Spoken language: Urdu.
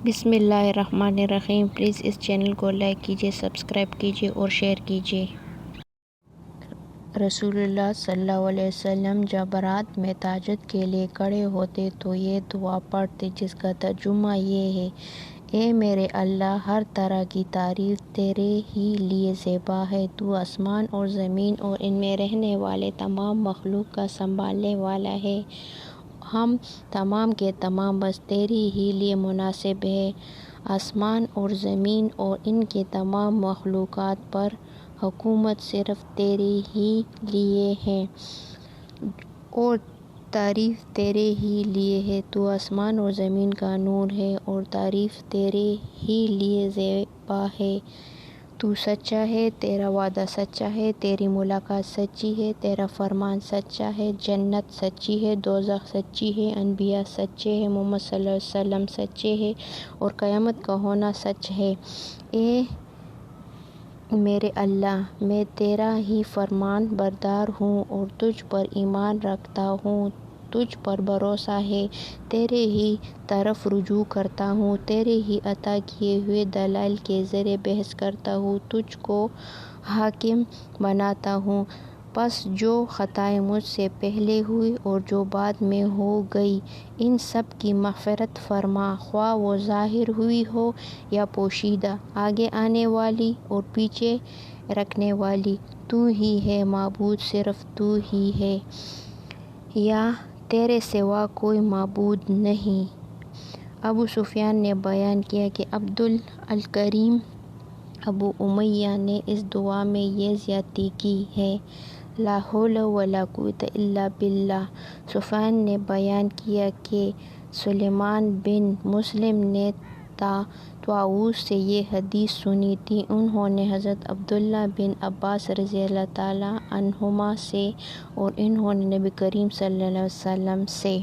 بسم اللہ الرحمن الرحیم۔ پلیز اس چینل کو لائک کیجیے، سبسکرائب کیجیے اور شیئر کیجیے۔ رسول اللہ صلی اللہ علیہ وسلم جب رات میں تہجد کے لیے کھڑے ہوتے تو یہ دعا پڑھتے، جس کا ترجمہ یہ ہے: اے میرے اللہ، ہر طرح کی تعریف تیرے ہی لیے زیبا ہے۔ تو آسمان اور زمین اور ان میں رہنے والے تمام مخلوق کا سنبھالنے والا ہے۔ ہم تمام کے تمام بس تیرے ہی لیے مناسب ہیں۔ آسمان اور زمین اور ان کے تمام مخلوقات پر حکومت صرف تیرے ہی لیے ہے اور تعریف تیرے ہی لیے ہے۔ تو آسمان اور زمین کا نور ہے اور تعریف تیرے ہی لیے زیبا ہے۔ تو سچا ہے، تیرا وعدہ سچا ہے، تیری ملاقات سچی ہے، تیرا فرمان سچا ہے، جنت سچی ہے، دوزخ سچی ہے، انبیاء سچے ہیں، محمد صلی اللہ علیہ وسلم سچے ہیں اور قیامت کا ہونا سچ ہے۔ اے میرے اللہ، میں تیرا ہی فرمان بردار ہوں اور تجھ پر ایمان رکھتا ہوں، تجھ پر بھروسہ ہے، تیرے ہی طرف رجوع کرتا ہوں، تیرے ہی عطا کیے ہوئے دلائل کے ذریعے بحث کرتا ہوں، تجھ کو حاکم بناتا ہوں۔ پس جو خطائیں مجھ سے پہلے ہوئی اور جو بعد میں ہو گئی، ان سب کی مغفرت فرما، خواہ وہ ظاہر ہوئی ہو یا پوشیدہ، آگے آنے والی اور پیچھے رکھنے والی۔ تو ہی ہے معبود، صرف تو ہی ہے، یا تیرے سوا کوئی معبود نہیں۔ ابو سفیان نے بیان کیا کہ عبد الکریم ابو امیہ نے اس دعا میں یہ زیادتی کی ہے: لا حول ولا قوة الا باللہ۔ سفیان نے بیان کیا کہ سلیمان بن مسلم نے طاؤوس سے یہ حدیث سنی تھی۔ انہوں نے حضرت عبداللہ بن عباس رضی اللہ تعالیٰ عنہما سے اور انہوں نے نبی کریم صلی اللہ علیہ وسلم سے